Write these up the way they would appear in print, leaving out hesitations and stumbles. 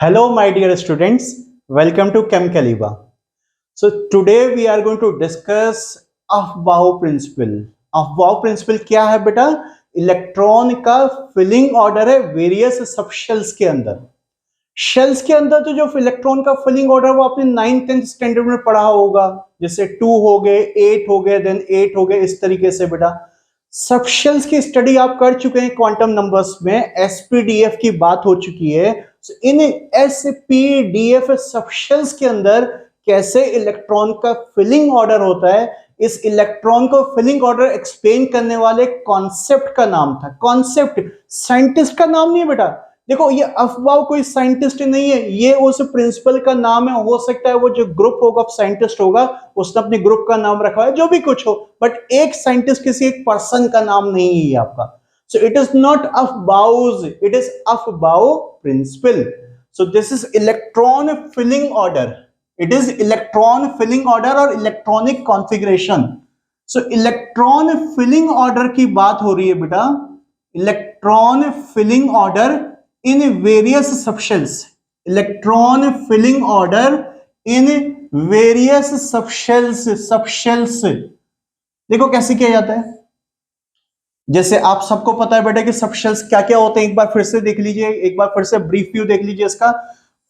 Hello, my dear students. Welcome to ChemCalibre. So today we are going to discuss Aufbau principle. Aufbau principle क्या है बेटा? Electron का filling order है various subshells के अंदर. Shells के अंदर तो जो इलेक्ट्रॉन का फिलिंग ऑर्डर वो आपने 9th स्टैंडर्ड में पढ़ा होगा. जैसे 2 हो गए, 8 हो गए, देन 8 हो गए, इस तरीके से बेटा. सबशेल्स की स्टडी आप कर चुके हैं क्वांटम नंबर्स में. एसपीडीएफ की बात हो चुकी है. इन एसपीडीएफ सबशेल्स के अंदर कैसे इलेक्ट्रॉन का फिलिंग ऑर्डर होता है, इस इलेक्ट्रॉन को फिलिंग ऑर्डर एक्सप्लेन करने वाले कॉन्सेप्ट का नाम था. कॉन्सेप्ट, साइंटिस्ट का नाम नहीं है बेटा. देखो ये अफवाह कोई साइंटिस्ट नहीं है, ये उस प्रिंसिपल का नाम है. हो सकता है वो जो ग्रुप होगा साइंटिस्ट होगा उसने अपने ग्रुप का नाम रखा है, जो भी कुछ हो, बट एक साइंटिस्ट किसी एक पर्सन का नाम नहीं है आपका. So it is not Aufbau's, it is Aufbau principle. So this is electron filling order. It is electron filling order or electronic configuration. So electron filling order की बात हो रही है बेटा. Electron filling order in various subshells. Electron filling order in various subshells. Subshells. देखो कैसे किया जाता है. जैसे आप सबको पता है बेटा कि सबशेल्स क्या क्या होते हैं. एक बार फिर से देख लीजिए, एक बार फिर से ब्रीफ व्यू देख लीजिए इसका.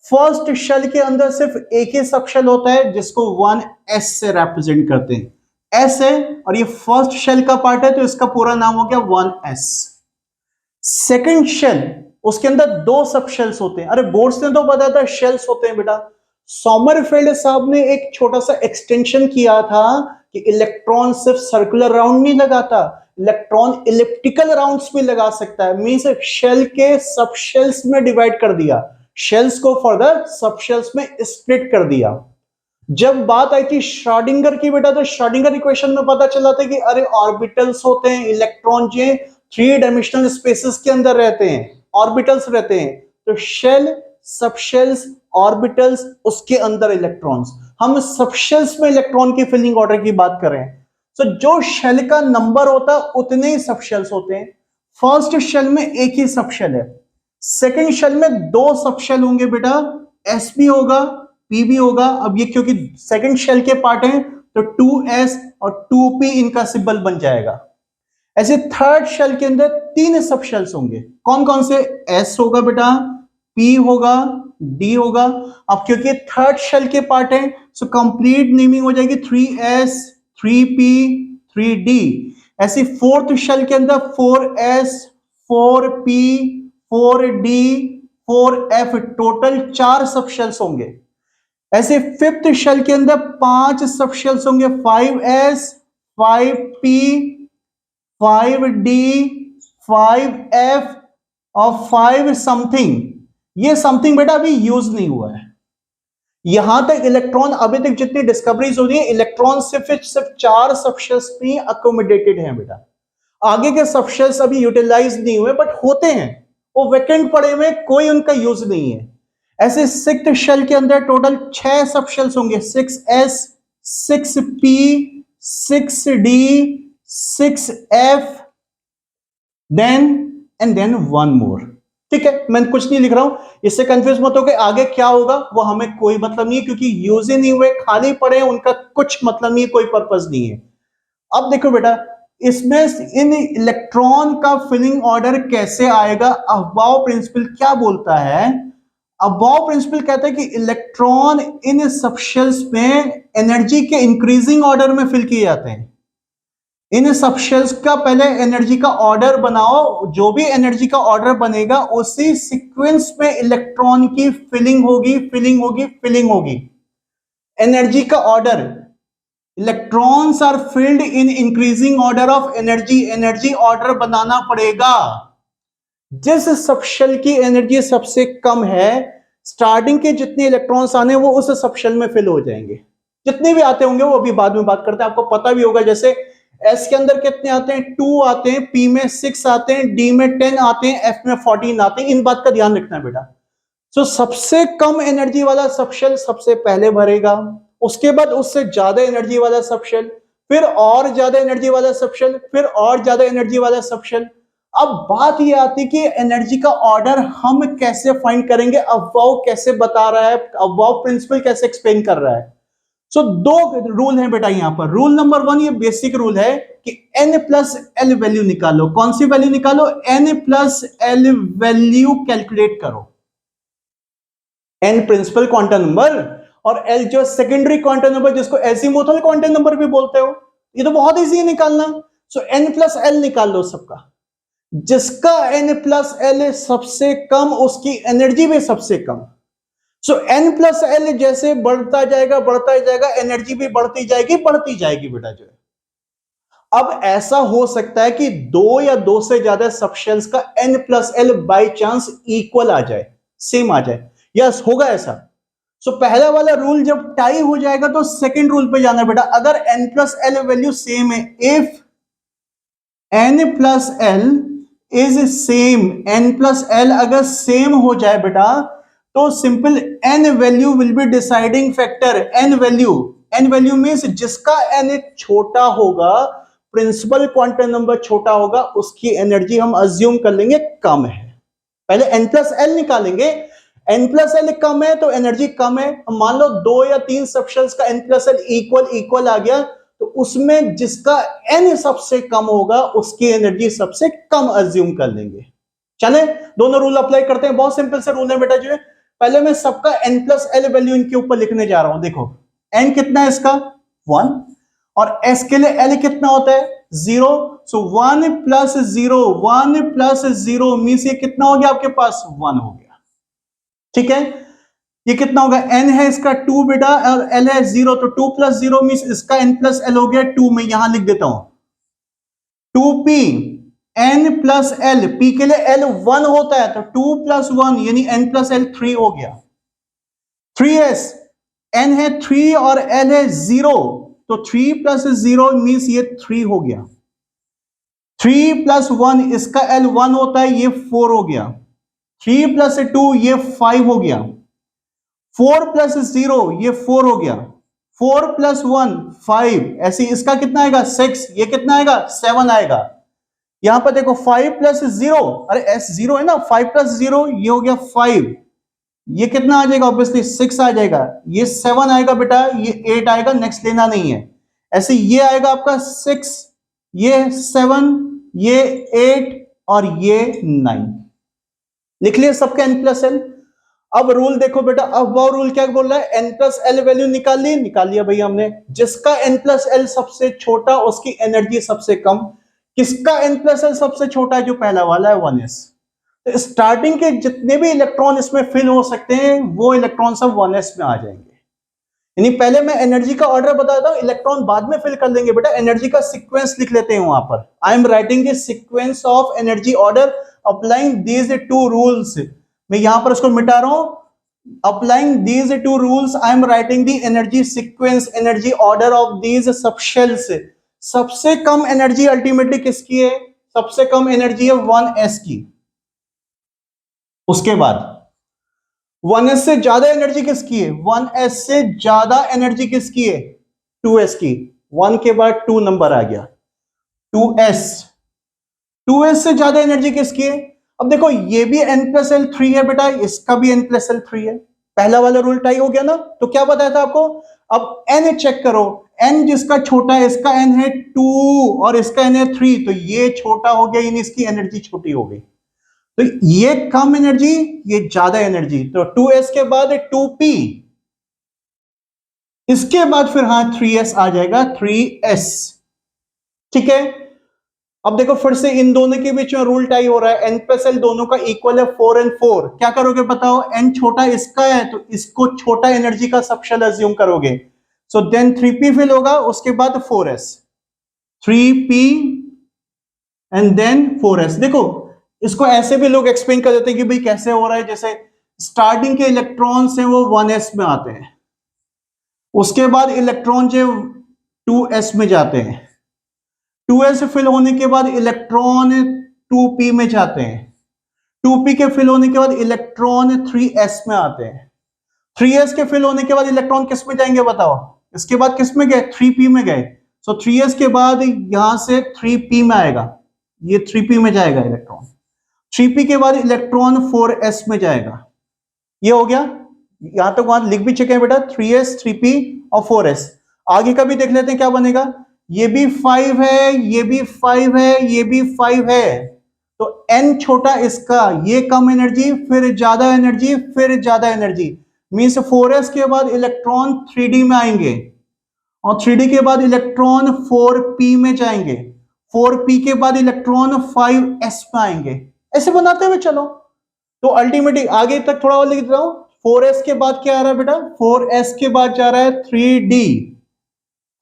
फर्स्ट शेल के अंदर सिर्फ एक ही सबशेल होता है जिसको 1s से रिप्रेजेंट करते हैं. s है और ये फर्स्ट शेल का पार्ट है तो इसका पूरा नाम हो गया 1s. सेकंड शेल, उसके अंदर दो सबशेल्स होते हैं. अरे बोर्ड्स ने तो बताया था शेल्स होते हैं बेटा. सोमरफेल्ड साहब ने एक छोटा सा एक्सटेंशन किया था कि इलेक्ट्रॉन सिर्फ सर्कुलर राउंड नहीं लगाता, इलेक्ट्रॉन इलिप्टिकल राउंड्स भी लगा सकता है. मींस शेल के सबशेल्स में डिवाइड कर दिया, शेल्स को फर्दर सबशेल्स में स्प्लिट कर दिया. जब बात आई थी श्रोडिंगर की बेटा, तो श्रोडिंगर इक्वेशन में पता चला था कि अरे ऑर्बिटल्स होते हैं, इलेक्ट्रॉन जो 3 डायमेंशनल स्पेसेस के अंदर रहते हैं, ऑर्बिटल्स रहते हैं. तो शेल, सबशेल्स, ऑर्बिटल्स, उसके अंदर इलेक्ट्रॉन्स. हम सबशेल्स में इलेक्ट्रॉन की फिलिंग ऑर्डर की बात कर रहे हैं. तो जो शेल का नंबर होता है उतने ही सबशेल्स होते हैं. फर्स्ट शेल में एक ही सबशेल है, सेकंड शेल में दो सबशेल होंगे बेटा, एस भी होगा, पी भी होगा. अब ये क्योंकि सेकंड शेल के पार्ट हैं तो 2s और 2p इनका सिंबल बन जाएगा. ऐसे थर्ड शेल के अंदर 3 सबशेल्स होंगे. कौन कौन से? s होगा बेटा, p होगा, d होगा. अब क्योंकि थर्ड शेल के पार्ट है सो कंप्लीट नेमिंग हो जाएगी 3s, 3p, 3d. ऐसे फोर्थ शेल के अंदर 4s, 4p, 4d, 4f, total 4 subshells होंगे. ऐसे फिफ्थ शेल के अंदर 5 सबशेल्स होंगे, 5s, 5p, 5d, 5f और 5 समथिंग. ये समथिंग बेटा अभी यूज नहीं हुआ है. यहां तक इलेक्ट्रॉन अभी तक जितनी डिस्कवरीज हो रही है, इलेक्ट्रॉन सिर्फ 4 सबशेल्स में अकोमोडेटेड हैं बेटा. आगे के सबशेल्स अभी यूटिलाइज नहीं हुए बट होते हैं, वो वैकेंट पड़े हुए, कोई उनका यूज नहीं है. ऐसे सिक्स्थ शेल के अंदर टोटल 6 सबशेल्स होंगे, 6s, 6p, 6d, 6f, then 1 मोर. ठीक है, मैं कुछ नहीं लिख रहा हूं, इससे कंफ्यूज मत हो कि आगे क्या होगा वो हमें कोई मतलब नहीं है, क्योंकि यूज ही नहीं हुए, खाली पड़े, उनका कुछ मतलब नहीं है, कोई पर्पस नहीं है. अब देखो बेटा, इसमें इन इलेक्ट्रॉन का फिलिंग ऑर्डर कैसे आएगा. अफबाउ प्रिंसिपल क्या बोलता है? अफबाउ प्रिंसिपल कहता है कि इलेक्ट्रॉन इन सबशेल्स में एनर्जी के इंक्रीजिंग ऑर्डर में फिल किए जाते हैं. इन सबशेल्स का पहले एनर्जी का ऑर्डर बनाओ, जो भी एनर्जी का ऑर्डर बनेगा उसी सीक्वेंस में इलेक्ट्रॉन की फिलिंग होगी, फिलिंग होगी, फिलिंग होगी. एनर्जी का order, electrons are filled in increasing order of energy. Energy order बनाना पड़ेगा. जिस सबशेल की एनर्जी सबसे कम है, स्टार्टिंग के जितने इलेक्ट्रॉन्स आने वो उस सबशेल में फिल हो जाएंगे. जितने भी आते होंगे वो अभी बाद में बात करते हैं, आपको पता भी होगा. जैसे S के अंदर कितने आते हैं? 2 आते हैं, P में 6 आते हैं, D में 10 आते हैं, F में 14 आते हैं. इन बात का ध्यान रखना है बेटा. तो सबसे कम एनर्जी वाला सबशेल सबसे पहले भरेगा, उसके बाद उससे ज्यादा एनर्जी वाला सबशेल, फिर और ज्यादा एनर्जी वाला सबशेल, फिर और ज्यादा एनर्जी वाला सबशेल. अब बात ये आती कि एनर्जी का ऑर्डर हम कैसे फाइंड करेंगे, अफवाह कैसे बता रहा है, अफवाह प्रिंसिपल कैसे एक्सप्लेन कर रहा है। सो दो रूल है बेटा यहां पर। रूल नंबर 1 ये बेसिक रूल है कि n प्लस एल वैल्यू निकालो। कौन सी वैल्यू निकालो? n plus L value calculate करो। n प्रिंसिपल क्वांटम नंबर और l जो सेकेंडरी क्वांटम नंबर, जिसको एजीमुथल क्वांटम नंबर भी बोलते हो। ये तो बहुत इजी है निकालना। सो n प्लस एल निकाल लो सबका। जिसका n प्लस एल सबसे कम उसकी एनर्जी भी सबसे कम। सो n प्लस एल जैसे बढ़ता जाएगा एनर्जी भी बढ़ती जाएगी बेटा जो है। अब ऐसा हो सकता है कि दो या दो से ज्यादा सबशेल्स का n plus L by chance equal आ जाए, सेम आ जाए। यस, होगा ऐसा। सो पहला वाला रूल जब टाई हो जाएगा तो सेकंड रूल पे जाना बेटा। अगर n plus L value same है, if n plus L is same, n plus L अगर सेम हो जाए बेटा, तो simple n value will be deciding factor. n value means जिसका n छोटा होगा, प्रिंसिपल क्वांटम नंबर छोटा होगा, उसकी एनर्जी हम अज्यूम कर लेंगे कम है। पहले n प्लस एल निकालेंगे, n प्लस एल कम है तो एनर्जी कम है। मान लो दो या तीन सबशेल्स का n प्लस एल इक्वल आ गया, तो उसमें जिसका n सबसे कम होगा उसकी एनर्जी सबसे कम अज्यूम कर लेंगे। चले दोनों रूल अप्लाई करते हैं। बहुत सिंपल से रूल है बेटा जो है। पहले मैं सबका n प्लस एल वैल्यू इनके ऊपर लिखने जा रहा हूं। देखो n कितना है इसका 1, और s के लिए l कितना होता है 0। सो 1 प्लस 0 मीन्स ये कितना हो गया आपके पास 1 हो गया। ठीक है, ये कितना होगा n है इसका 2 बेटा और l है 0, तो 2 प्लस 0 मीन्स इसका n प्लस l हो गया 2। में यहां लिख देता हूं 2p n plus l, p के लिए l 1 होता है तो 2 प्लस 1 यानी n प्लस l 3 हो गया। 3s n है 3 और l है 0, तो 3 प्लस 0 मीन्स ये 3 हो गया। 3 प्लस 1 इसका l 1 होता है, ये 4 हो गया। 3 प्लस 2 ये 5 हो गया। 4 प्लस 0 ये 4 हो गया। 4 प्लस 1 5, ऐसे इसका कितना आएगा 6, ये कितना आएगा 7 आएगा। यहां पर देखो 5 प्लस 0, अरे s 0 है ना, 5 प्लस 0 ये हो गया 5, ये कितना आ जाएगा ऑब्वियसली 6 आ जाएगा। ये 7 आएगा बेटा, ये 8 आएगा, नेक्स्ट लेना नहीं है। ऐसे ये आएगा आपका 6, ये 7, ये 8 और ये 9। लिख लिया सबका n प्लस एल। अब रूल देखो बेटा, अब वो रूल क्या बोल रहा है, n प्लस एल वैल्यू निकाल लिया भैया हमने। जिसका n प्लस एल सबसे छोटा उसकी एनर्जी सबसे कम। किसका n प्लस एल सबसे छोटा है? जो पहला वाला है 1s। तो स्टार्टिंग के जितने भी इलेक्ट्रॉन इसमें फिल हो सकते हैं वो इलेक्ट्रॉन सब 1s में आ जाएंगे। यानी पहले मैं एनर्जी का ऑर्डर बताता हूं, इलेक्ट्रॉन बाद में फिल कर लेंगे बेटा। एनर्जी का सीक्वेंस लिख लेते हैं वहां पर। I am writing the sequence of energy order applying these two rules. मैं यहां पर उसको मिटा रहा हूं। Applying these two rules I am writing the energy sequence, energy order of these subshells. सबसे कम एनर्जी अल्टीमेटली किसकी है? सबसे कम एनर्जी है 1s की। उसके बाद 1s से ज्यादा एनर्जी किसकी है? 1s से ज्यादा एनर्जी किसकी है? 2s की। 1 के बाद 2 नंबर आ गया 2s। 2s से ज्यादा एनर्जी किसकी है? अब देखो ये भी n प्लस एल 3 है बेटा, इसका भी n प्लस एल 3 है। पहला वाला रूल टाई हो गया ना। तो क्या बताया था आपको? अब n चेक करो, n जिसका छोटा है, इसका n है 2 और इसका n है 3, तो ये छोटा हो गया, यानी इसकी एनर्जी छोटी हो गई। तो ये कम एनर्जी, ये ज्यादा एनर्जी। तो 2s के बाद 2p, इसके बाद फिर हाँ 3s आ जाएगा 3s। ठीक है, अब देखो फिर से इन दोनों के बीच में रूल टाई हो रहा है। n प्लस एल दोनों का इक्वल है 4 and 4। क्या करोगे बताओ? n छोटा इसका है तो इसको छोटा एनर्जी का सबशेल अज्यूम करोगे। सो देन 3p फिल होगा, उसके बाद 4s, 3p and then 4s। देखो इसको ऐसे भी लोग एक्सप्लेन कर देते हैं कि भाई कैसे हो रहा है, जैसे स्टार्टिंग के इलेक्ट्रॉन्स हैं वो 1s में आते हैं, उसके बाद इलेक्ट्रॉन जो 2s में जाते हैं, 2s फिल होने के बाद इलेक्ट्रॉन 2p में जाते हैं, 2p के फिल होने के बाद इलेक्ट्रॉन 3s में आते हैं, 3s के फिल होने के बाद इलेक्ट्रॉन किस में जाएंगे बताओ? इसके बाद किस में गए? 3p में गए। सो 3s के बाद यहां से 3p में आएगा। ये 3p में जाएगा इलेक्ट्रॉन, 3p के बाद इलेक्ट्रॉन 4s में जाएगा। ये हो गया, यहां तक वहां लिख भी चुके हैं बेटा, 3s 3p और 4s। आगे का भी देख लेते हैं क्या बनेगा, ये भी 5 है, ये भी 5 है, ये भी 5 है, तो n छोटा इसका, ये कम एनर्जी, फिर ज्यादा एनर्जी, फिर ज्यादा एनर्जी, मींस 4s के बाद इलेक्ट्रॉन 3d में आएंगे और 3d के बाद इलेक्ट्रॉन 4p में जाएंगे, 4p के बाद इलेक्ट्रॉन 5s में आएंगे। ऐसे बनाते हुए चलो, तो अल्टीमेटली आगे तक थोड़ा और लिख देता हूं, 4s के बाद क्या आ रहा है बेटा, 4s के बाद जा रहा है 3d,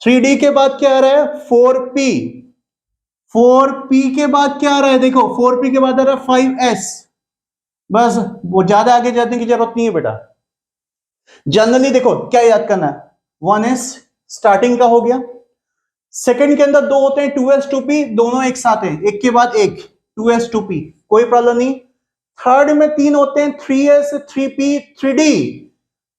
3d के बाद क्या आ रहा है 4p, 4p के बाद क्या आ रहा है, देखो 4p के बाद आ रहा है 5s। बस वो ज्यादा आगे जाने की जरूरत नहीं है बेटा। जनरली देखो क्या याद करना है, 1s स्टार्टिंग का हो गया, सेकंड के अंदर दो होते हैं 2s 2p, दोनों एक साथ हैं, एक के बाद एक, 2s 2p, कोई प्रॉब्लम नहीं। थर्ड में तीन होते हैं 3s 3p 3d,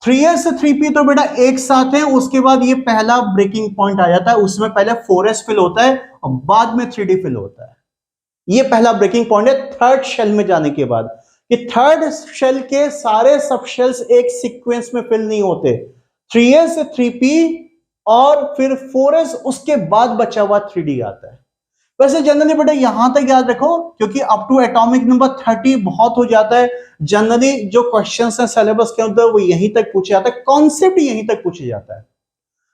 3s 3p तो बेटा एक साथ है, उसके बाद ये पहला ब्रेकिंग पॉइंट आ जाता है, उसमें पहले 4s फिल होता है और बाद में 3d फिल होता है। ये पहला ब्रेकिंग पॉइंट है थर्ड शेल में जाने के बाद। ये थर्ड शेल के सारे सब शेल्स एक सीक्वेंस में फिल नहीं होते, 3s 3p और फिर 4s, उसके बाद बचा हुआ 3d आता है। वैसे जनरली बेटा यहां तक याद रखो, क्योंकि अप टू एटॉमिक नंबर 30 बहुत हो जाता है। जनरली जो क्वेश्चंस हैं सिलेबस के अंदर वो यहीं तक पूछे जाता है, कॉन्सेप्ट यहीं तक पूछे जाता है।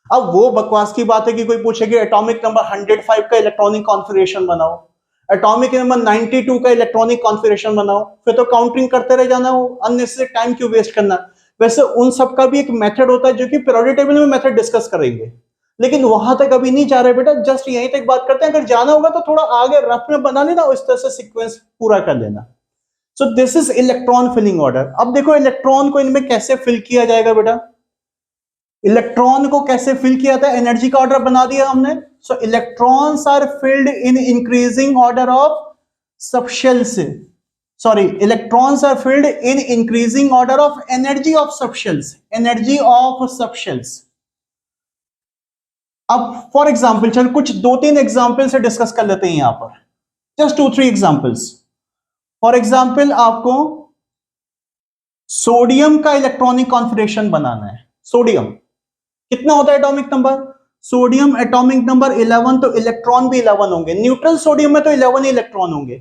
अब वो बकवास की बात है कि कोई पूछेगी एटॉमिक नंबर 105 का इलेक्ट्रॉनिक कॉन्फिगरेशन बनाओ, एटॉमिक नंबर 92 का इलेक्ट्रॉनिक कॉन्फिगरेशन बनाओ, फिर तो काउंटिंग करते रह जाना, वो अननेसेसरी टाइम क्यों वेस्ट करना। वैसे उन सब का भी एक मेथड होता है जो कि पीरियोडिक टेबल में मेथड डिस्कस करेंगे, लेकिन वहां तक अभी नहीं जा रहे बेटा, जस्ट यहीं तक बात करते हैं। अगर जाना होगा तो थोड़ा आगे रफ में बना लेना, इस तरह से सीक्वेंस पूरा कर लेना। So this is electron filling order. अब देखो इलेक्ट्रॉन को इनमें कैसे फिल किया जाएगा बेटा, इलेक्ट्रॉन को कैसे फिल किया जाता है, एनर्जी का ऑर्डर बना दिया हमने। So electrons are filled in increasing order of subshells, sorry electrons are filled in increasing order of energy of subshells, energy of subshells. अब फॉर एग्जाम्पल चल कुछ 2-3 एग्जाम्पल से डिस्कस कर लेते हैं यहां पर, जस्ट 2-3 एग्जाम्पल्स। फॉर एग्जाम्पल आपको सोडियम का इलेक्ट्रॉनिक कॉन्फिगरेशन बनाना है। सोडियम कितना होता है atomic number, sodium atomic number 11, तो इलेक्ट्रॉन भी 11 होंगे। न्यूट्रल सोडियम में तो 11 इलेक्ट्रॉन होंगे।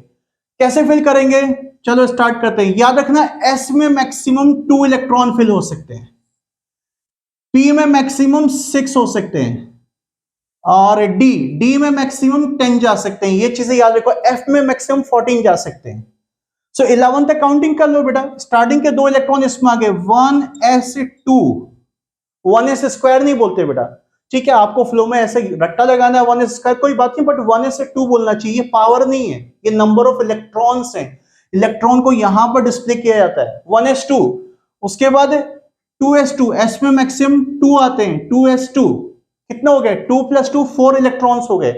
कैसे फिल करेंगे, चलो स्टार्ट करते हैं। याद रखना एस में मैक्सिमम 2 इलेक्ट्रॉन फिल हो सकते हैं, पी में मैक्सिमम 6 हो सकते हैं, और डी में मैक्सिमम 10 जा सकते हैं। ये चीजें याद रखो। एफ में मैक्सिमम 14 जा सकते हैं। सो 11 तक काउंटिंग कर लो बेटा। स्टार्टिंग के 2 इलेक्ट्रॉन इसमें आ गए, 1s2, 1s स्क्वायर नहीं बोलते बेटा, ठीक है, आपको फ्लो में ऐसे रट्टा लगाना है 1s स्क्वायर, कोई बात नहीं, बट 1s2 बोलना चाहिए। पावर नहीं है, ये नंबर ऑफ इलेक्ट्रॉन्स हैं, इलेक्ट्रॉन को यहां पर डिस्प्ले किया जाता है 1s2। उसके बाद 2s2, एस में मैक्सिमम 2 आते हैं, 2s2 कितने हो गए, 2 + 2 4 इलेक्ट्रॉन्स हो गए।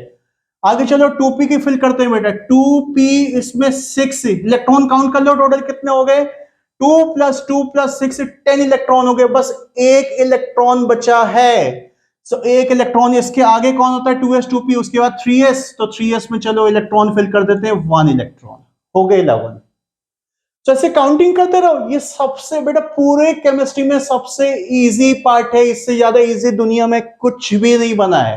आगे चलो 2p की फिल करते हैं बेटा, 2p इसमें 6 इलेक्ट्रॉन, काउंट कर लो टोटल कितने हो गए, 2 + 2 + 6 10 इलेक्ट्रॉन हो गए। बस एक इलेक्ट्रॉन बचा है। सो एक इलेक्ट्रॉन, इसके आगे कौन होता है 2s 2p, उसके बाद 3s, तो 3s में चलो इलेक्ट्रॉन फिल कर देते हैं 1 इलेक्ट्रॉन, हो गए 11। तो ऐसे काउंटिंग करते रहो। ये सबसे बेटा पूरे केमिस्ट्री में सबसे इजी पार्ट है, इससे ज्यादा इजी दुनिया में कुछ भी नहीं बना है।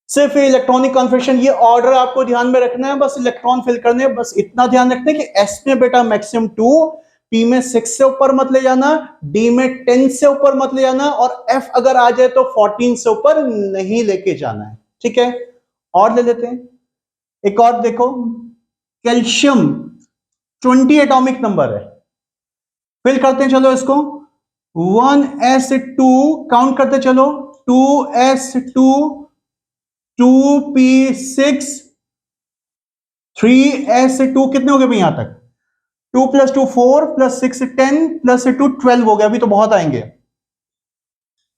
सिर्फ इलेक्ट्रॉनिक कॉन्फिगरेशन, ये ऑर्डर आपको ध्यान में रखना है, बस इलेक्ट्रॉन फिल करने हैं। बस इतना ध्यान रखना है कि एस में बेटा मैक्सिमम 2, पी में 6 से ऊपर मत ले जाना, डी में 10 से ऊपर मत ले जाना, और एफ अगर आ जाए तो 14 से ऊपर नहीं लेके जाना है, ठीक है। और ले लेते हैं एक और, देखो कैल्शियम 20 एटॉमिक नंबर है, फिल करते हैं चलो इसको, 1s2 काउंट करते चलो, 2s2, 2p6, 3s2, कितने हो गए भाई यहां तक, 2 + 2 4 + 6 10 + 2 12 हो गया। अभी तो बहुत आएंगे।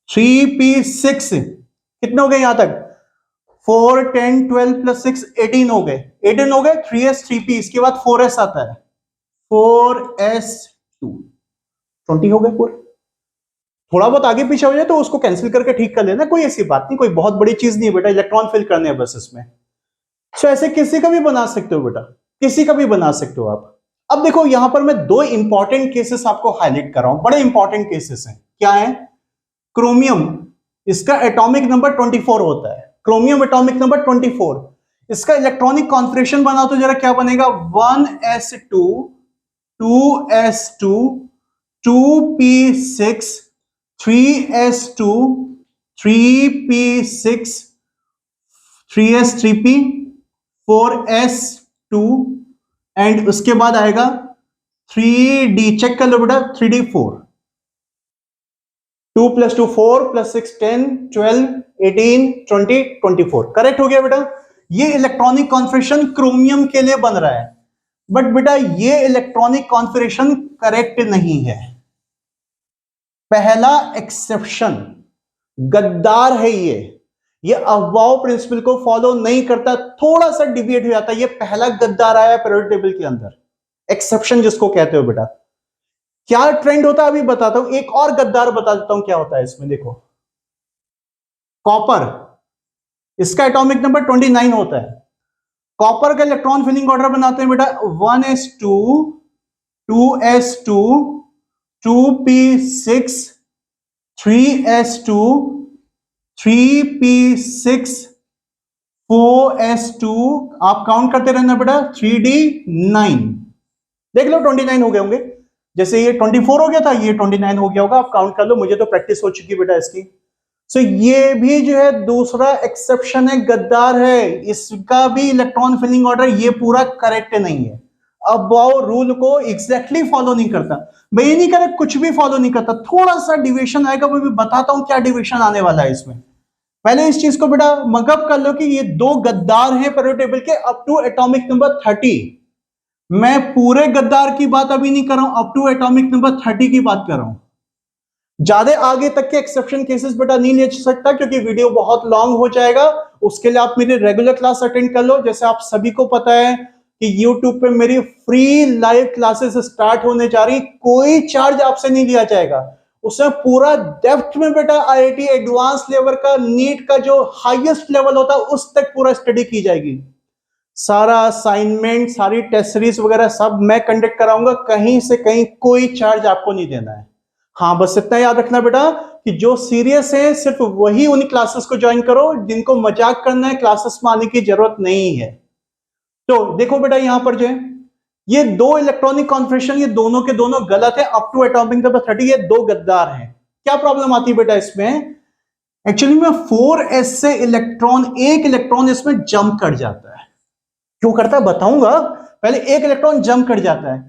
3p6 कितने हो गए यहां तक, 4 10 12 + 6 18 हो गए, 18 हो गए। 3s 3p, इसके बाद 4s आता है, 4s2, 20 हो गए पूरे। थोड़ा बहुत आगे पीछे हो जाए तो उसको कैंसिल करके ठीक कर लेना, कोई ऐसी बात नहीं, कोई बहुत बड़ी चीज नहीं है बेटा, इलेक्ट्रॉन फिल करने हैं बस इसमें। सो ऐसे किसी का भी बना सकते हो बेटा, किसी का भी बना सकते हो आप। अब देखो यहां पर मैं दो इंपॉर्टेंट केसेस आपको हाईलाइट कर रहा हूं, बड़े इंपॉर्टेंट केसेस हैं। क्या है? क्रोमियम, इसका एटॉमिक नंबर 24 होता है, क्रोमियम एटॉमिक नंबर 24। इसका इलेक्ट्रॉनिक कॉन्फ़िगरेशन बनाओ तो जरा क्या बनेगा, 1s2 2s2 2p6 3s2 3p6 3s3p 4s2 and उसके बाद आएगा 3d, चेक कर लो बेटा, 3d4, 2 + 2 4 + 6 10 12 18 20 24, करेक्ट हो गया बेटा। ये इलेक्ट्रॉनिक कॉन्फ़िगरेशन क्रोमियम के लिए बन रहा है, बट बेटा ये इलेक्ट्रॉनिक कॉन्फ़िगरेशन करेक्ट नहीं है। पहला एक्सेप्शन, गद्दार है ये अफवाह प्रिंसिपल को फॉलो नहीं करता, थोड़ा सा डिविएट हो जाता है। ये पहला गद्दार आया पीरियोडिक टेबल के अंदर, एक्सेप्शन जिसको कहते हो बेटा। क्या ट्रेंड होता है अभी बताता हूं, एक और गद्दार बता देता हूं क्या होता है इसमें। देखो कॉपर, इसका एटॉमिक नंबर 29 होता है। कॉपर का इलेक्ट्रॉन फिलिंग ऑर्डर बनाते हैं बेटा 1s2 2s2 2p6 3s2 3p6 4s2, आप काउंट करते रहना बेटा, 3d9। देख लो 29 हो गए होंगे, जैसे ये 24 हो गया था, ये 29 हो गया होगा, आप काउंट कर लो, मुझे तो प्रैक्टिस हो चुकी बेटा इसकी। सो ये भी जो है दूसरा एक्सेप्शन है, गद्दार है, इसका भी इलेक्ट्रॉन फिलिंग ऑर्डर ये पूरा करेक्ट नहीं है। अब वो रूल को एग्जैक्टली फॉलो नहीं करता, भाई नहीं करे, कुछ भी फॉलो नहीं करता, थोड़ा सा डिविएशन आएगा, वो भी बताता हूं क्या डिविएशन आने वाला है इसमें। पहले इस चीज को बेटा मगअप कर लो कि ये दो गद्दार हैं पीरियोडिक टेबल के अप टू एटॉमिक नंबर 30। मैं पूरे गद्दार की बात अभी नहीं कर रहा हूं, अप टू एटॉमिक नंबर 30 की बात कर रहा हूं। ज्यादा आगे तक के एक्सेप्शन केसेस बेटा नहीं ले सकता क्योंकि वीडियो बहुत लॉन्ग हो जाएगा। उसके लिए आप मेरी रेगुलर क्लास अटेंड कर लो। जैसे आप सभी को पता है कि YouTube पे मेरी फ्री लाइव क्लासेस स्टार्ट होने जा रही, कोई चार्ज आपसे नहीं लिया जाएगा। उसमें पूरा डेप्थ में बेटा IIT एडवांस लेवल का, नीट का जो हाईएस्ट लेवल होता है उस तक पूरा स्टडी की जाएगी। सारा असाइनमेंट, सारी टेस्ट सीरीज वगैरह सब मैं कंडक्ट कराऊंगा, कहीं से कहीं कोई चार्ज आपको नहीं देना है। हाँ बस इतना याद रखना बेटा कि जो सीरियस है सिर्फ वही उन क्लासेस को ज्वाइन करो, जिनको मजाक करना है क्लासेस में आने की जरूरत नहीं है। तो देखो बेटा यहां पर जो है ये दो इलेक्ट्रॉनिक कॉन्फ़िगरेशन, ये दोनों के दोनों गलत है अप टू एटॉमिक नंबर 30, ये दो गद्दार हैं। क्या प्रॉब्लम आती है बेटा इसमें, एक्चुअली में 4s से एक इलेक्ट्रॉन इसमें जंप कर जाता है। क्यों करता है बताऊंगा, पहले एक इलेक्ट्रॉन जंप कर जाता है।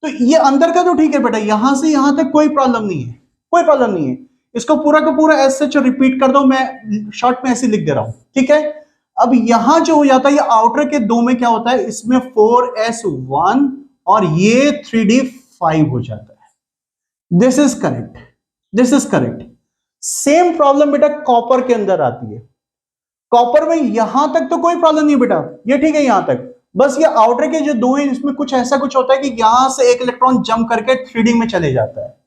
तो ये अंदर का तो ठीक है बेटा, यहां से यहां तक कोई प्रॉब्लम नहीं है, कोई प्रॉब्लम नहीं है। इसको पूरा का पूरा ऐसे रिपीट कर दो, मैं शॉर्ट में ऐसे लिख दे रहा हूं, ठीक है। अब यहां जो हो जाता है, ये आउटर के दो में क्या होता है, इसमें 4s1 और ये 3d5 हो जाता है। This is correct, this is correct. Same problem बेटा कॉपर के अंदर आती है। कॉपर में यहां तक तो कोई प्रॉब्लम नहीं बेटा, ये ठीक है यहां तक, बस ये आउटर के जो दो है इसमें कुछ ऐसा कुछ होता है कि यहां से एक इलेक्ट्रॉन जंप करके 3d में चले जाता है।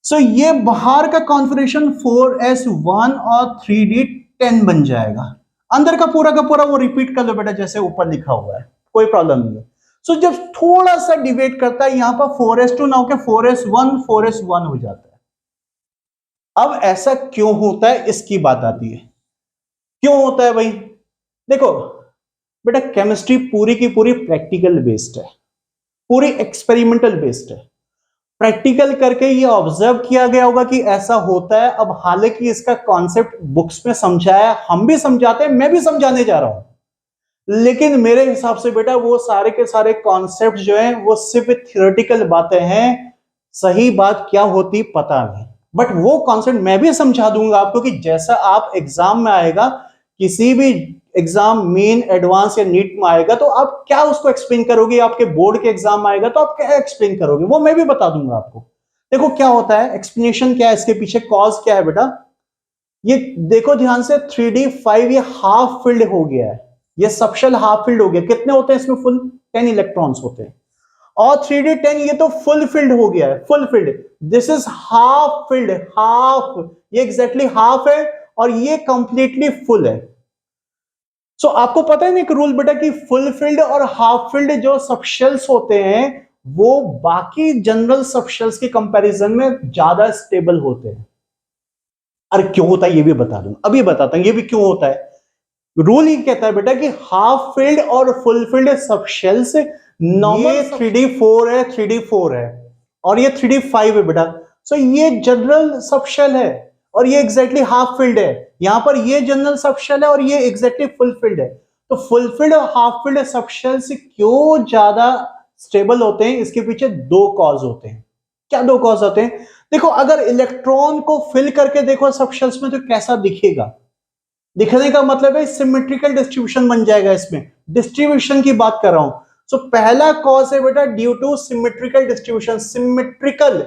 सो ये बाहर का कॉन्फ़िगरेशन 4s1 और 3d10 बन जाएगा। अंदर का पूरा वो रिपीट कर लो बेटा जैसे ऊपर लिखा हुआ है, कोई प्रॉब्लम नहीं है। सो जब थोड़ा सा डिवेट करता है यहां पर 4s2 ना होकर 4s1 हो जाता है। अब ऐसा क्यों होता है इसकी बात आती है, क्यों होता है भाई। देखो बेटा केमिस्ट्री पूरी की पूरी प्रैक्टिकल बेस्ड है, पूरी एक्सपेरिमेंटल बेस्ड है। प्रैक्टिकल करके ये ऑब्जर्व किया गया होगा कि ऐसा होता है। अब हालांकि इसका कॉन्सेप्ट बुक्स में समझाया, हम भी समझाते हैं, मैं भी समझाने जा रहा हूं, लेकिन मेरे हिसाब से बेटा वो सारे के सारे कॉन्सेप्ट जो हैं वो सिर्फ थियोरेटिकल बातें हैं, सही बात क्या होती पता नहीं। बट वो कॉन्सेप्ट मैं भी समझा दूंगा आपको कि जैसा आप एग्जाम में आएगा, किसी भी एग्जाम मेन एडवांस या नीट में आएगा तो आप क्या उसको एक्सप्लेन करोगे, आपके बोर्ड के एग्जाम आएगा तो आप क्या एक्सप्लेन करोगे, वो मैं भी बता दूंगा आपको। देखो क्या होता है, एक्सप्लेनेशन क्या है, इसके पीछे कॉज क्या है बेटा। ये देखो ध्यान से 3d5 ये हाफ फिल्ड हो गया है, ये सबशेल हाफ फिल्ड हो गया। कितने होते हैं इसमें, फुल 10 इलेक्ट्रॉन्स होते हैं। और 3d10 ये तो फुल फिल्ड हो गया है, full field. This is half filled, half, ये एग्जैक्टली हाफ है और ये कंप्लीटली फुल है। सो आपको पता है ना एक रूल बेटा कि फुल फिल्ड और हाफ फिल्ड जो सबशेल्स होते हैं वो बाकी जनरल सबशेल्स के कंपैरिजन में ज्यादा स्टेबल होते हैं। अरे क्यों होता है ये भी बता दूं, अभी बताता हूं ये भी क्यों होता है। रूल ये कहता है बेटा कि हाफ फिल्ड और full field subshells normal 3D4 है, 3D4 है और ये 3D5 है बेटा। सो ये जनरल सबशेल है और ये एग्जैक्टली हाफ फिल्ड है। यहां पर ये जनरल सबशेल है और ये एग्जैक्टली फुल फिल्ड है। तो फुल फिल्ड और हाफ फिल्ड सबशेल्स क्यों ज्यादा स्टेबल होते हैं, इसके पीछे दो कॉज होते हैं। क्या दो कॉज होते हैं? देखो अगर इलेक्ट्रॉन को फिल करके देखो सबशेल्स में तो कैसा दिखेगा, दिखने का मतलब है सिमेट्रिकल डिस्ट्रीब्यूशन बन जाएगा। इसमें डिस्ट्रीब्यूशन की बात कर रहा हूं। सो पहला कॉज है बेटा due two symmetrical distribution, symmetrical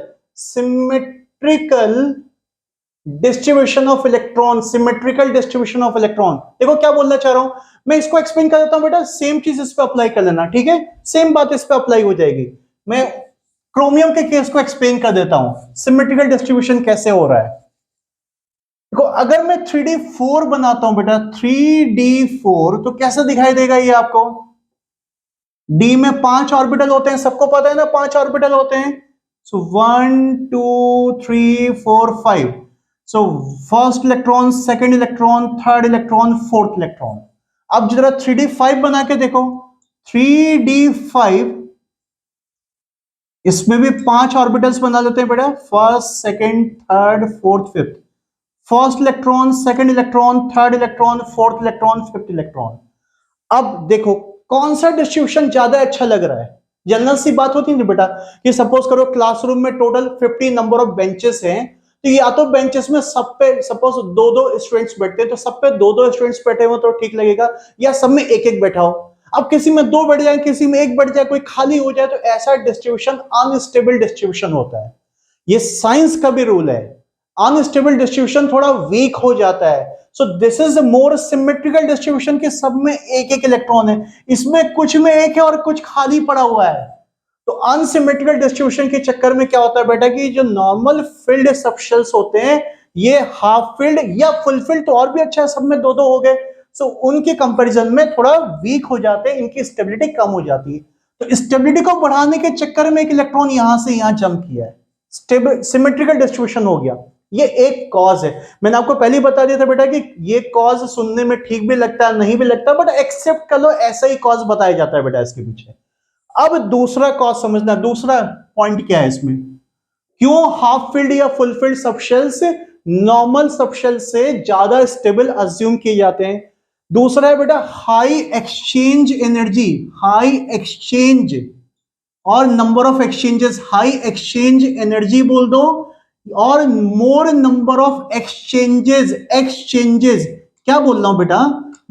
distribution of electron, symmetrical distribution of electron. देखो क्या बोलना चाह रहा हूं मैं, इसको एक्सप्लेन कर देता हूं बेटा, सेम चीज इस पे अप्लाई कर लेना, ठीक है? सेम बात इस पे अप्लाई हो जाएगी। मैं क्रोमियम के केस को एक्सप्लेन कर देता हूं, सिमेट्रिकल डिस्ट्रीब्यूशन कैसे हो रहा है। देखो अगर मैं 3D4 बनाता हूं बेटा, 3D4 तो कैसा दिखाई देगा ये आपको? डी में 5 ऑर्बिटल होते हैं, सबको पता है ना 5 ऑर्बिटल होते हैं। सो 1 2 3 4 5। So first electron, second electron, third electron, fourth electron. अब जरा 3D5 बना के देखो, 3D5 इसमें भी 5 ऑर्बिटल्स बना लेते हैं बेटा, first second third fourth fifth. First electron, second electron, third electron, fourth electron, fifth electron. अब देखो कौन सा डिस्ट्रीब्यूशन ज्यादा अच्छा लग रहा है। जनरल सी बात होती है बेटा कि सपोज करो क्लासरूम में टोटल 50 नंबर ऑफ बेंचेस हैं, तो या तो बेंचेस में सब पे सपोज दो दो स्टूडेंट्स बैठते हैं तो सब पे दो दो स्टूडेंट्स बैठे हो तो ठीक लगेगा, या सब में एक एक बैठा हो। अब किसी में दो बैठ जाए, किसी में एक बैठ जाए, कोई खाली हो जाए, तो ऐसा डिस्ट्रीब्यूशन अनस्टेबल डिस्ट्रीब्यूशन होता है। ये साइंस का भी रूल है, अनस्टेबल डिस्ट्रीब्यूशन थोड़ा वीक हो जाता है। सो this is more symmetrical distribution के सब में एक एक इलेक्ट्रॉन है, इसमें कुछ में एक है और कुछ खाली पड़ा हुआ है। तो अनसिमेट्रिकल डिस्ट्रीब्यूशन के चक्कर में क्या होता है बेटा कि जो नॉर्मल फिल्ड सबशेल्स होते हैं, ये हाफ फिल्ड या फुल फिल्ड तो और भी अच्छा है, सब में दो दो हो गए। सो उनके कंपैरिजन में थोड़ा वीक हो जाते हैं, इनकी स्टेबिलिटी कम हो जाती है। तो स्टेबिलिटी को बढ़ाने के चक्कर में एक इलेक्ट्रॉन यहां से यहां जंप किया है, स्टेबल सिमेट्रिकल डिस्ट्रीब्यूशन हो गया। ये एक कॉज है। मैंने आपको पहले ही बता दिया था बेटा कि ये कॉज सुनने में ठीक भी लगता है नहीं भी लगता, बट एक्सेप्ट कर लो, ऐसा ही कॉज बताया जाता है बेटा इसके पीछे। अब दूसरा कॉज समझना, दूसरा पॉइंट क्या है इसमें, क्यों हाफ फील्ड या full field subshells normal subshell से ज्यादा स्टेबल अज्यूम किए जाते हैं। दूसरा है बेटा high exchange energy, high exchange और number of exchanges, high exchange energy बोल दो और more number of exchanges. Exchanges क्या बोल रहा हूं बेटा,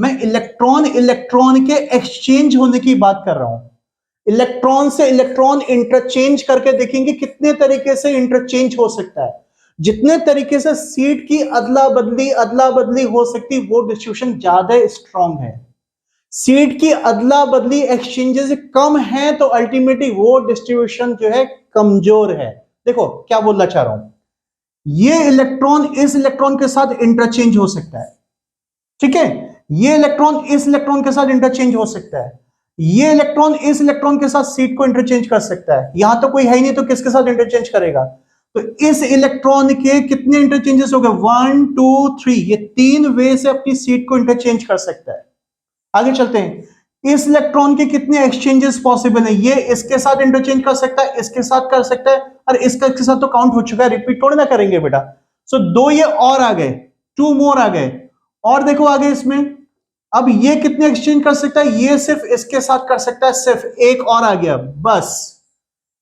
मैं इलेक्ट्रॉन इलेक्ट्रॉन के एक्सचेंज होने की बात कर रहा हूं। इलेक्ट्रॉन से इलेक्ट्रॉन इंटरचेंज करके देखेंगे कितने तरीके से इंटरचेंज हो सकता है। जितने तरीके से सीट की अदला बदली हो सकती, वो डिस्ट्रीब्यूशन ज्यादा स्ट्रांग है। सीट की अदला बदली एक्सचेंजेस कम है तो अल्टीमेटली वो डिस्ट्रीब्यूशन जो है कमजोर है। देखो क्या बोलना चाह रहा हूं, ये इलेक्ट्रॉन इस इलेक्ट्रॉन के साथ इंटरचेंज हो सकता है, ठीक है? ये इलेक्ट्रॉन इस इलेक्ट्रॉन के साथ इंटरचेंज हो सकता है, ये इलेक्ट्रॉन इस इलेक्ट्रॉन के साथ सीट को इंटरचेंज कर सकता है। यहां तो कोई है ही नहीं तो किसके साथ इंटरचेंज करेगा? तो इस इलेक्ट्रॉन के कितने इंटरचेंजेस हो गए? 1 2 3, ये 3 वे से अपनी सीट को इंटरचेंज कर सकता है। आगे चलते हैं, इस इलेक्ट्रॉन के कितने एक्सचेंजेस पॉसिबल है? ये इसके साथ इंटरचेंज कर सकता है, इसके साथ कर सकता है, और इसके साथ तो काउंट हो चुका है, रिपीट थोड़ी ना करेंगे बेटा। सो दो ये और आ गए, 2 मोर आ गए। और देखो आगे इसमें, अब ये कितने एक्सचेंज कर सकता है? ये सिर्फ इसके साथ कर सकता है, सिर्फ एक और आ गया बस।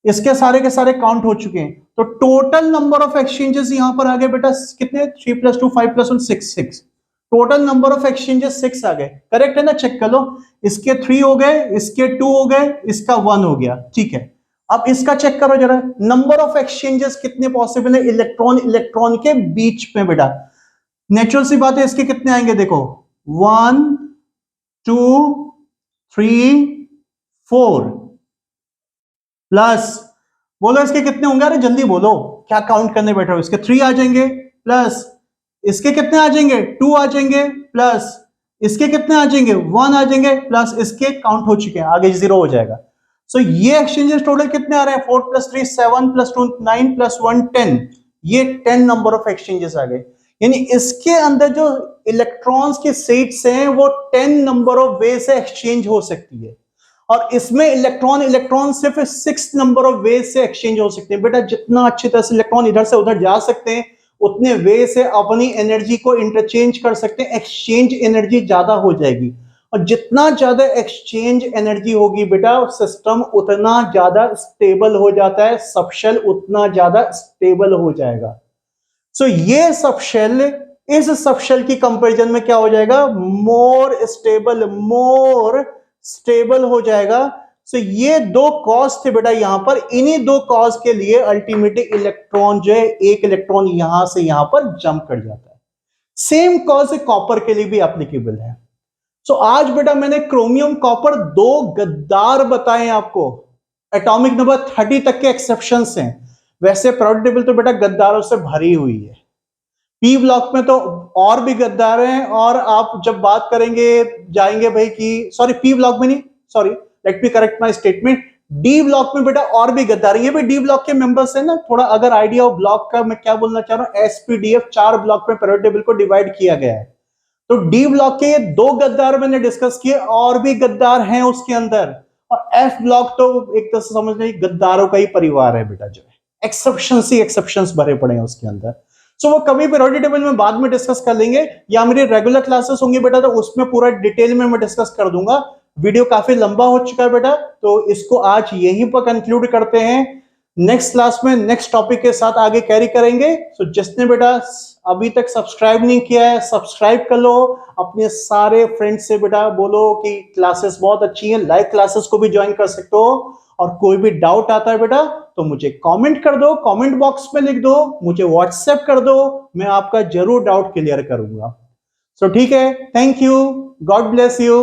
इसके सारे के सारे काउंट हो चुके हैं। तो टोटल नंबर ऑफ एक्सचेंजेस यहां पर आ गए बेटा कितने? 3 + 2 5 + 1 6 6। टोटल नंबर ऑफ एक्सचेंजेस 6 आ गए, करेक्ट है ना? चेक कर लो, इसके 3 हो गए, इसके 2 हो गए, इसका 1 हो गया, ठीक है। अब इसका चेक करो जरा, नंबर ऑफ एक्सचेंजेस कितने पॉसिबल है इलेक्ट्रॉन इलेक्ट्रॉन के बीच में बेटा? नेचुरल सी बात है, इसके कितने आएंगे देखो, 1 2 3 4 प्लस, बोलो इसके कितने होंगे? अरे जल्दी बोलो, क्या काउंट करने बैठे हो? इसके 3 आ जाएंगे, प्लस इसके कितने आ जाएंगे? 2 आ जाएंगे, प्लस इसके कितने आ जाएंगे 1 आ जाएंगे, प्लस इसके काउंट हो चुके हैं, आगे 0 हो जाएगा। सो ये एक्सचेंजेस टोटल कितने आ रहे हैं 4 + 3 7 + 2 9 + 1 10, ये 10 नंबर ऑफ एक्सचेंजेस आ गए। यानी इसके अंदर जो इलेक्ट्रॉन्स के सेट्स हैं वो 10 नंबर ऑफ वे से एक्सचेंज हो सकती है, और इसमें इलेक्ट्रॉन इलेक्ट्रॉन सिर्फ 6 नंबर ऑफ वे से एक्सचेंज हो सकते हैं। बेटा जितना अच्छी तरह से इलेक्ट्रॉन इधर से उधर जा सकते हैं उतने वे से अपनी एनर्जी को इंटरचेंज कर सकते हैं, एक्सचेंज एनर्जी ज्यादा हो जाएगी, और जितना ज्यादा एक्सचेंज एनर्जी होगी बेटा सिस्टम उतना ज्यादा स्टेबल हो जाता है, सबशेल उतना ज्यादा स्टेबल हो जाएगा। सो ये सबशेल इस सबशेल की कंपैरिजन में क्या हो जाएगा, मोर स्टेबल हो जाएगा। सो ये दो कॉज थे बेटा यहां पर, इन्हीं दो कॉज के लिए अल्टीमेटली इलेक्ट्रॉन जो है एक इलेक्ट्रॉन यहां से यहां पर जंप कर जाता है। सेम कॉज कॉपर के लिए भी एप्लीकेबल है। सो आज बेटा मैंने क्रोमियम कॉपर दो गद्दार बताए आपको, एटॉमिक नंबर 30 तक के एक्सेप्शंस हैं, वैसे पीरियोडिक टेबल तो बेटा गद्दारों से भरी हुई है। पी ब्लॉक में तो और भी गद्दार हैं, और आप जब बात करेंगे जाएंगे भाई कि सॉरी पी ब्लॉक में नहीं, sorry let me correct my statement, D block में बेटा और भी गद्दार हैं, ये भी डी ब्लॉक के मेंबर्स हैं ना। थोड़ा अगर आइडिया हो ब्लॉक का, मैं क्या बोलना चाह रहा हूं, एसपीडीएफ 4 ब्लॉक में पीरियोडिक टेबल को डिवाइड किया गया है। तो डी ब्लॉक के ये दो गद्दार मैंने डिस्कस किए, और भी गद्दार हैं उसके अंदर, और एफ ब्लॉक तो एक तरह से समझ लीजिए गद्दारों का ही परिवार है बेटा, जो है एक्सेप्शंस ही एक्सेप्शंस भरे पड़े हैं उसके अंदर। सो वो कभी पीरियोडिक टेबल में बाद में डिस्कस कर लेंगे, या मेरी रेगुलर क्लासेस होंगी बेटा तो उसमें पूरा डिटेल में मैं डिस्कस कर दूंगा। वीडियो काफी लंबा हो चुका है बेटा, तो इसको आज यहीं पर कंक्लूड करते हैं। नेक्स्ट क्लास में नेक्स्ट टॉपिक के साथ आगे कैरी करेंगे। सो जिसने बेटा अभी तक सब्सक्राइब नहीं किया है सब्सक्राइब कर लो, अपने सारे फ्रेंड्स से बेटा बोलो कि क्लासेस बहुत अच्छी हैं, लाइव क्लासेस को भी ज्वाइन कर सकते हो, और कोई भी डाउट आता है बेटा तो मुझे कमेंट कर दो, कमेंट बॉक्स में लिख दो, मुझे व्हाट्सएप कर दो, मैं आपका जरूर डाउट क्लियर करूंगा। सो ठीक है, thank you, God bless you.